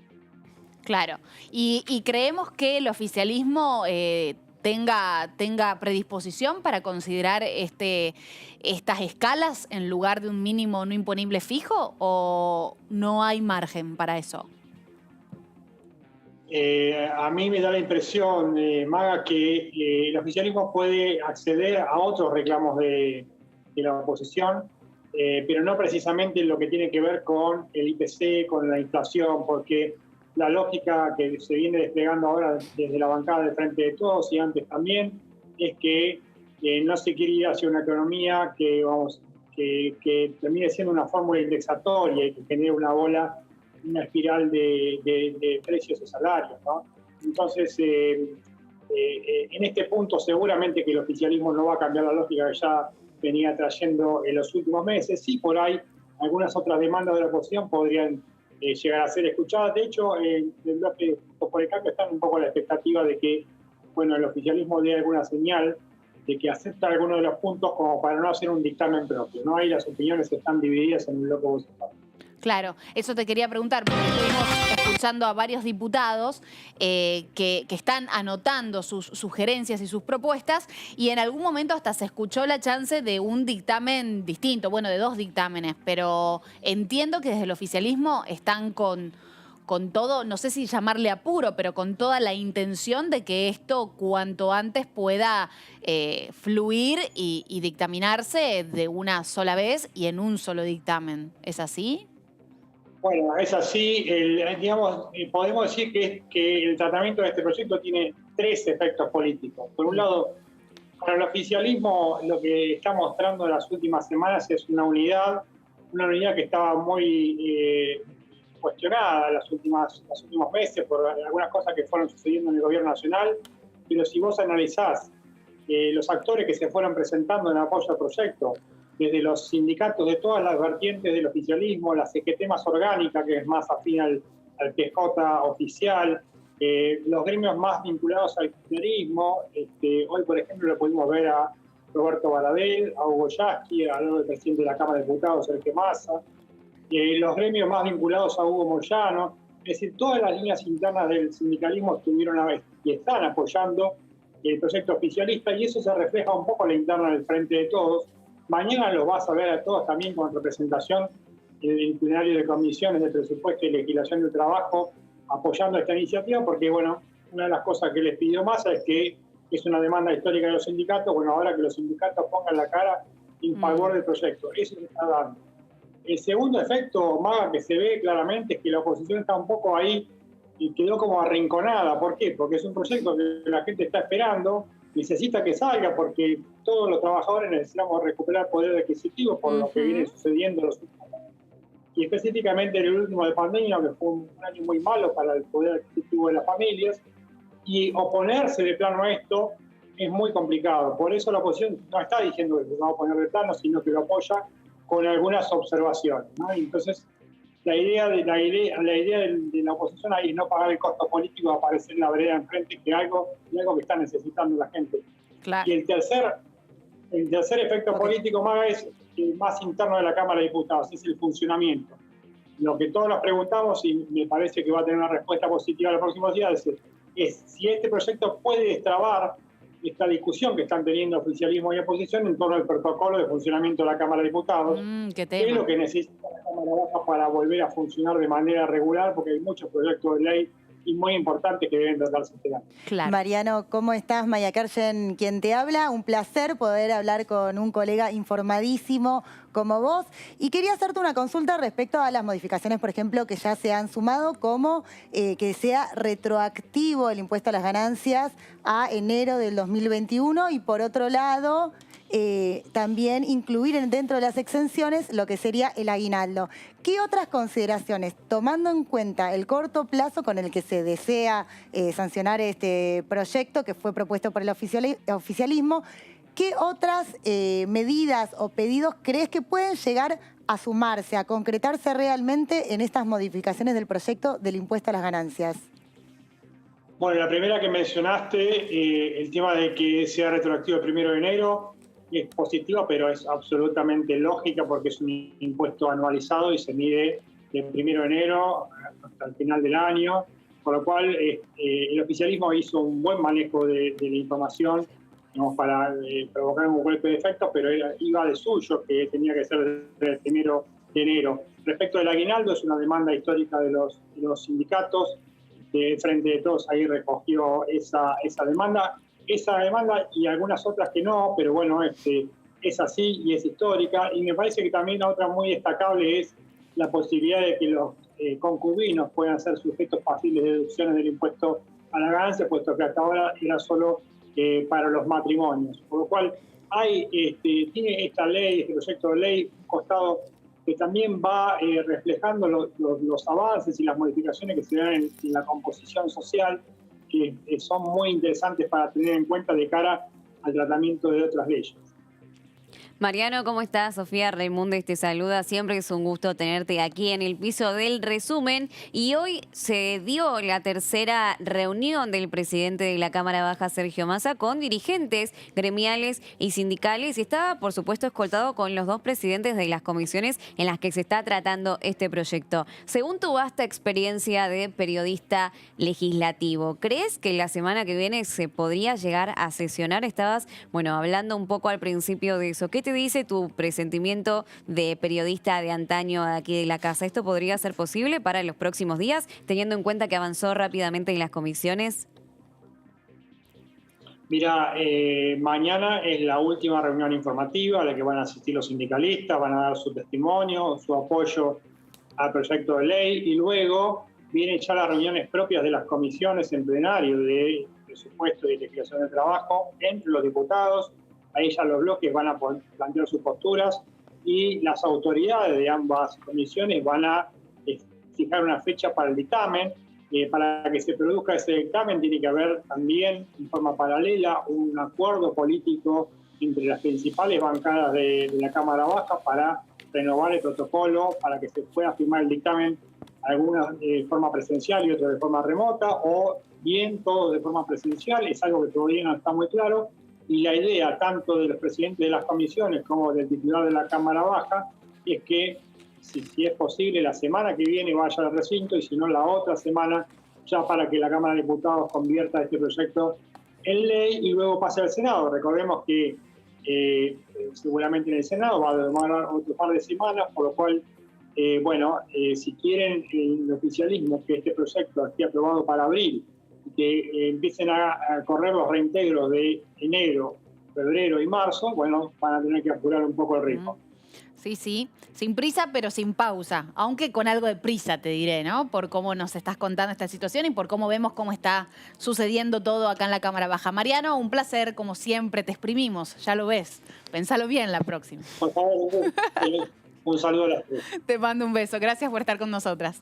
Claro, y creemos que el oficialismo tenga predisposición para considerar estas escalas en lugar de un mínimo no imponible fijo, o no hay margen para eso. A mí me da la impresión, Maga, que el oficialismo puede acceder a otros reclamos de la oposición, pero no precisamente en lo que tiene que ver con el IPC, con la inflación, porque la lógica que se viene desplegando ahora desde la bancada del Frente de Todos y antes también es que no se quiere ir hacia una economía que termine siendo una fórmula indexatoria y que genere una espiral de precios y salarios, ¿no? Entonces, en este punto seguramente que el oficialismo no va a cambiar la lógica que ya venía trayendo en los últimos meses. Sí, por ahí algunas otras demandas de la oposición podrían llegar a ser escuchadas. De hecho, el bloque por el cambio están un poco a la expectativa de que, bueno, el oficialismo dé alguna señal de que acepta algunos de los puntos como para no hacer un dictamen propio, ¿no? Ahí las opiniones están divididas en el bloque opositor. Claro, eso te quería preguntar, porque estuvimos escuchando a varios diputados que están anotando sus sugerencias y sus propuestas, y en algún momento hasta se escuchó la chance de un dictamen distinto, bueno, de 2 dictámenes, pero entiendo que desde el oficialismo están con todo, no sé si llamarle apuro, pero con toda la intención de que esto cuanto antes pueda fluir y dictaminarse de una sola vez y en un solo dictamen. ¿Es así? Bueno, es así. Podemos decir que el tratamiento de este proyecto tiene 3 efectos políticos. Por un lado, para el oficialismo lo que está mostrando en las últimas semanas es una unidad que estaba muy cuestionada en los últimos meses por algunas cosas que fueron sucediendo en el gobierno nacional. Pero si vos analizás los actores que se fueron presentando en apoyo al proyecto, desde los sindicatos de todas las vertientes del oficialismo, la CGT más orgánica, que es más afín al PJ oficial, los gremios más vinculados al kirchnerismo. Hoy, por ejemplo, lo pudimos ver a Roberto Baradel, a Hugo Yasky, al presidente de la Cámara de Diputados, Sergio Massa, los gremios más vinculados a Hugo Moyano. Es decir, todas las líneas internas del sindicalismo estuvieron y están apoyando el proyecto oficialista, y eso se refleja un poco en la interna del Frente de Todos. Mañana los vas a ver a todos también con representación en el plenario de comisiones de presupuesto y legislación del trabajo apoyando esta iniciativa, porque, bueno, una de las cosas que les pidió Massa es que es una demanda histórica de los sindicatos. Bueno, ahora que los sindicatos pongan la cara en favor del proyecto, eso se está dando. El segundo efecto, Maga, que se ve claramente es que la oposición está un poco ahí y quedó como arrinconada. ¿Por qué? Porque es un proyecto que la gente está esperando, necesita que salga porque todos los trabajadores necesitamos recuperar poder adquisitivo por lo que viene sucediendo en los últimos años. Y específicamente en el último de pandemia, que fue un año muy malo para el poder adquisitivo de las familias, y oponerse de plano a esto es muy complicado. Por eso la oposición no está diciendo que se va a oponer de plano, sino que lo apoya con algunas observaciones, ¿no? Y entonces la idea de la oposición ahí es no pagar el costo político de aparecer en la vereda enfrente, que algo que está necesitando la gente. Claro. Y el tercer efecto político, Maga, es el más interno de la Cámara de Diputados, es el funcionamiento. lo que todos nos preguntamos, y me parece que va a tener una respuesta positiva en los próximos días, es si este proyecto puede destrabar esta discusión que están teniendo oficialismo y oposición en torno al protocolo de funcionamiento de la Cámara de Diputados. ¿Qué ¿Qué es lo que necesita la Cámara Baja para volver a funcionar de manera regular? Porque hay muchos proyectos de ley y muy importantes que deben tratarse este año. Claro. Mariano, ¿cómo estás? Maya Kersen, quien te habla. Un placer poder hablar con un colega informadísimo como vos. Y quería hacerte una consulta respecto a las modificaciones, por ejemplo, que ya se han sumado, como que sea retroactivo el impuesto a las ganancias a enero del 2021 y, por otro lado, también incluir dentro de las exenciones lo que sería el aguinaldo. ¿Qué otras consideraciones, tomando en cuenta el corto plazo con el que se desea sancionar este proyecto que fue propuesto por el oficialismo, qué otras medidas o pedidos crees que pueden llegar a sumarse, a concretarse realmente en estas modificaciones del proyecto del impuesto a las ganancias? Bueno, la primera que mencionaste, el tema de que sea retroactivo el 1 de enero, es positiva, pero es absolutamente lógica porque es un impuesto anualizado y se mide del 1 de enero hasta el final del año, por lo cual el oficialismo hizo un buen manejo de la información, digamos, para provocar un golpe de efecto, pero iba de suyo, que tenía que ser del 1 de enero. Respecto del aguinaldo, es una demanda histórica de los sindicatos. Frente de Todos ahí recogió esa demanda. Esa demanda y algunas otras que no, pero bueno, es así y es histórica. Y me parece que también otra muy destacable es la posibilidad de que los concubinos puedan ser sujetos pasibles de deducciones del impuesto a la ganancia, puesto que hasta ahora era solo para los matrimonios. Por lo cual tiene esta ley, este proyecto de ley, un costado que también va reflejando los avances y las modificaciones que se dan en la composición social, que son muy interesantes para tener en cuenta de cara al tratamiento de otras leyes. Mariano, ¿cómo estás? Sofía Raimundes te saluda. Siempre es un gusto tenerte aquí en el piso del resumen. Y hoy se dio la tercera reunión del presidente de la Cámara Baja, Sergio Massa, con dirigentes gremiales y sindicales. Y estaba, por supuesto, escoltado con los dos presidentes de las comisiones en las que se está tratando este proyecto. Según tu vasta experiencia de periodista legislativo, ¿crees que la semana que viene se podría llegar a sesionar? Estabas, hablando un poco al principio de eso. ¿Qué te dice tu presentimiento de periodista de antaño aquí de la casa? ¿Esto podría ser posible para los próximos días, teniendo en cuenta que avanzó rápidamente en las comisiones? Mira, mañana es la última reunión informativa a la que van a asistir los sindicalistas, van a dar su testimonio, su apoyo al proyecto de ley, y luego vienen ya las reuniones propias de las comisiones en plenario de presupuesto y legislación de trabajo entre los diputados. Ahí ya los bloques van a plantear sus posturas y las autoridades de ambas comisiones van a fijar una fecha para el dictamen. Para que se produzca ese dictamen tiene que haber también, en forma paralela, un acuerdo político entre las principales bancadas de la Cámara Baja para renovar el protocolo, para que se pueda firmar el dictamen, algunas de forma presencial y otras de forma remota, o bien todos de forma presencial. Es algo que todavía no está muy claro. Y la idea, tanto de los presidentes de las comisiones como del titular de la Cámara Baja, es que, si es posible, la semana que viene vaya al recinto, y si no, la otra semana, ya para que la Cámara de Diputados convierta este proyecto en ley y luego pase al Senado. Recordemos que seguramente en el Senado va a demorar otro par de semanas, por lo cual, si quieren el oficialismo que este proyecto esté aprobado para abril, que empiecen a correr los reintegros de enero, febrero y marzo, van a tener que apurar un poco el ritmo. Sí, sin prisa pero sin pausa, aunque con algo de prisa te diré, ¿no? Por cómo nos estás contando esta situación y por cómo vemos cómo está sucediendo todo acá en la Cámara Baja. Mariano, un placer, como siempre, te exprimimos, ya lo ves, pensalo bien la próxima. Por favor, un saludo a las tres. Te mando un beso, gracias por estar con nosotras.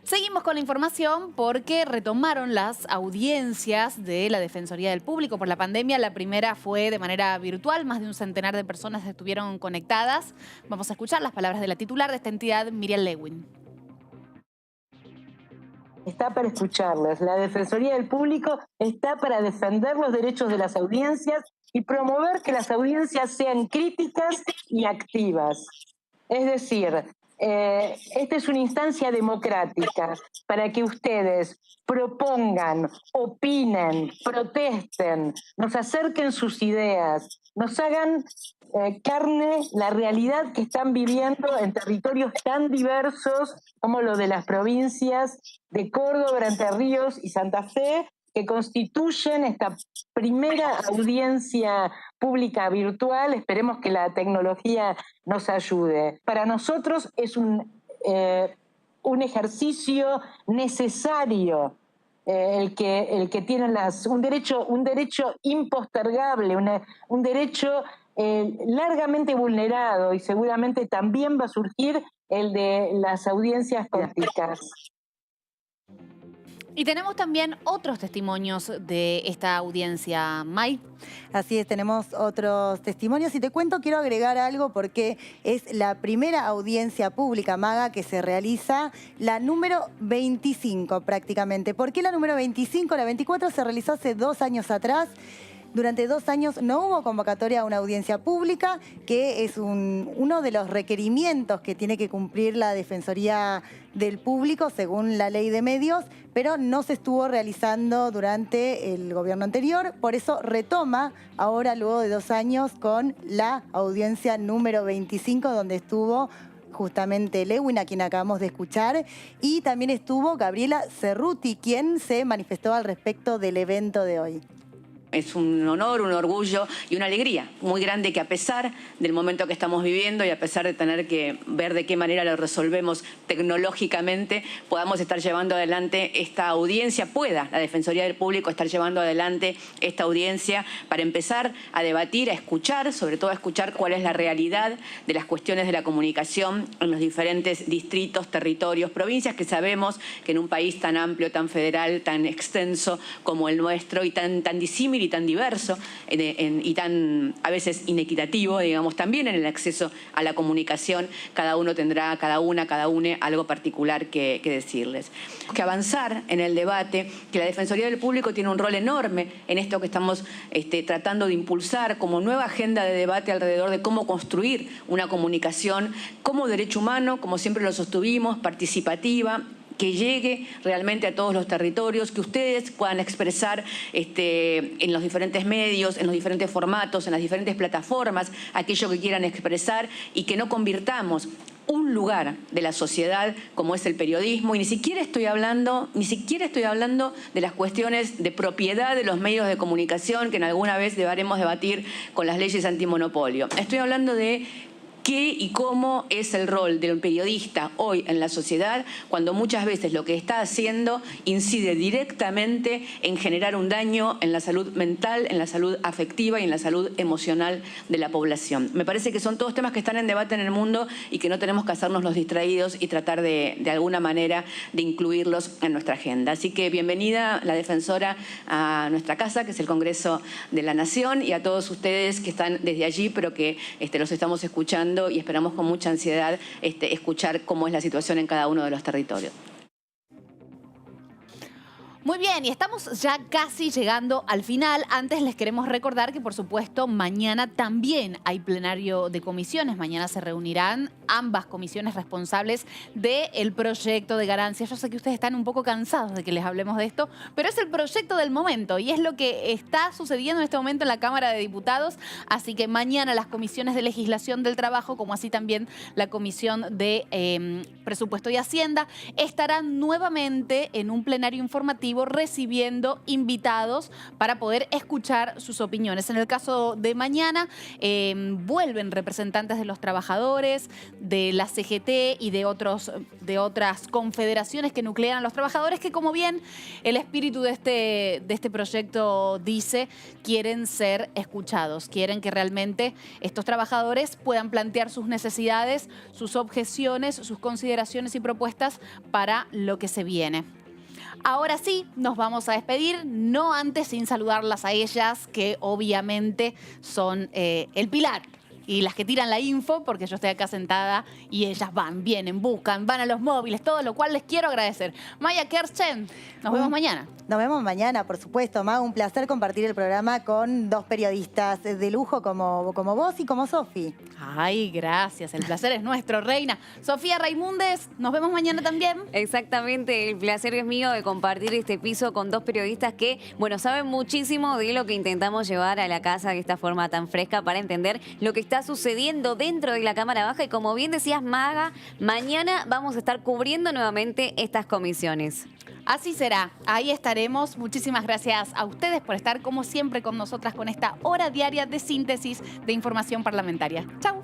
Seguimos con la información porque retomaron las audiencias de la Defensoría del Público por la pandemia. La primera fue de manera virtual, más de un centenar de personas estuvieron conectadas. Vamos a escuchar las palabras de la titular de esta entidad, Miriam Lewin. Está para escucharlas. La Defensoría del Público está para defender los derechos de las audiencias y promover que las audiencias sean críticas y activas. Es decir, esta es una instancia democrática para que ustedes propongan, opinen, protesten, nos acerquen sus ideas, nos hagan carne la realidad que están viviendo en territorios tan diversos como lo de las provincias de Córdoba, Entre Ríos y Santa Fe, que constituyen esta primera audiencia pública virtual. Esperemos que la tecnología nos ayude. Para nosotros es un ejercicio necesario el que tienen un derecho impostergable, un derecho largamente vulnerado, y seguramente también va a surgir el de las audiencias políticas. Y tenemos también otros testimonios de esta audiencia, May. Así es, tenemos otros testimonios y te cuento, quiero agregar algo porque es la primera audiencia pública, Maga, que se realiza, la número 25 prácticamente. ¿Por qué la número 25? La 24 se realizó hace 2 años atrás. Durante 2 años no hubo convocatoria a una audiencia pública, que es uno de los requerimientos que tiene que cumplir la Defensoría del Público según la Ley de Medios, pero no se estuvo realizando durante el gobierno anterior. Por eso retoma ahora, luego de 2 años, con la audiencia número 25, donde estuvo justamente Lewin, a quien acabamos de escuchar, y también estuvo Gabriela Cerruti, quien se manifestó al respecto del evento de hoy. Es un honor, un orgullo y una alegría muy grande que, a pesar del momento que estamos viviendo y a pesar de tener que ver de qué manera lo resolvemos tecnológicamente, podamos estar llevando adelante esta audiencia, pueda la Defensoría del Público estar llevando adelante esta audiencia para empezar a debatir, a escuchar, sobre todo a escuchar cuál es la realidad de las cuestiones de la comunicación en los diferentes distritos, territorios, provincias, que sabemos que en un país tan amplio, tan federal, tan extenso como el nuestro y tan disímil y tan diverso y tan a veces inequitativo, digamos, también en el acceso a la comunicación, cada uno tendrá, cada une algo particular que decirles. Que avanzar en el debate, que la Defensoría del Público tiene un rol enorme en esto que estamos tratando de impulsar como nueva agenda de debate alrededor de cómo construir una comunicación como derecho humano, como siempre lo sostuvimos, participativa, que llegue realmente a todos los territorios, que ustedes puedan expresar en los diferentes medios, en los diferentes formatos, en las diferentes plataformas, aquello que quieran expresar, y que no convirtamos un lugar de la sociedad como es el periodismo, y ni siquiera estoy hablando de las cuestiones de propiedad de los medios de comunicación que en alguna vez deberemos debatir con las leyes antimonopolio. Estoy hablando de qué y cómo es el rol del periodista hoy en la sociedad, cuando muchas veces lo que está haciendo incide directamente en generar un daño en la salud mental, en la salud afectiva y en la salud emocional de la población. Me parece que son todos temas que están en debate en el mundo y que no tenemos que hacernos los distraídos y tratar de alguna manera de incluirlos en nuestra agenda. Así que bienvenida la defensora a nuestra casa, que es el Congreso de la Nación, y a todos ustedes que están desde allí, pero que los estamos escuchando y esperamos con mucha ansiedad escuchar cómo es la situación en cada uno de los territorios. Muy bien, y estamos ya casi llegando al final. Antes les queremos recordar que, por supuesto, mañana también hay plenario de comisiones. Mañana se reunirán ambas comisiones responsables del proyecto de ganancias. Yo sé que ustedes están un poco cansados de que les hablemos de esto, pero es el proyecto del momento y es lo que está sucediendo en este momento en la Cámara de Diputados. Así que mañana las comisiones de legislación del trabajo, como así también la comisión de presupuesto y Hacienda, estarán nuevamente en un plenario informativo recibiendo invitados para poder escuchar sus opiniones. En el caso de mañana, vuelven representantes de los trabajadores, de la CGT y de otras confederaciones que nuclean a los trabajadores, que, como bien el espíritu de este proyecto dice, quieren ser escuchados, quieren que realmente estos trabajadores puedan plantear sus necesidades, sus objeciones, sus consideraciones y propuestas para lo que se viene. Ahora sí, nos vamos a despedir, no antes sin saludarlas a ellas, que obviamente son el pilar y las que tiran la info, porque yo estoy acá sentada y ellas van, vienen, buscan, van a los móviles, todo lo cual les quiero agradecer. Maya Kersten, nos vemos mañana. Nos vemos mañana, por supuesto, Maga. Un placer compartir el programa con dos periodistas de lujo como vos y como Sofi. Ay, gracias. El placer es nuestro, reina. Sofía Raimundes, nos vemos mañana también. Exactamente, el placer es mío de compartir este piso con dos periodistas que, bueno, saben muchísimo de lo que intentamos llevar a la casa de esta forma tan fresca para entender lo que está sucediendo dentro de la Cámara Baja. Y como bien decías, Maga, mañana vamos a estar cubriendo nuevamente estas comisiones. Así será, ahí estaremos. Muchísimas gracias a ustedes por estar como siempre con nosotras con esta hora diaria de síntesis de información parlamentaria. Chau.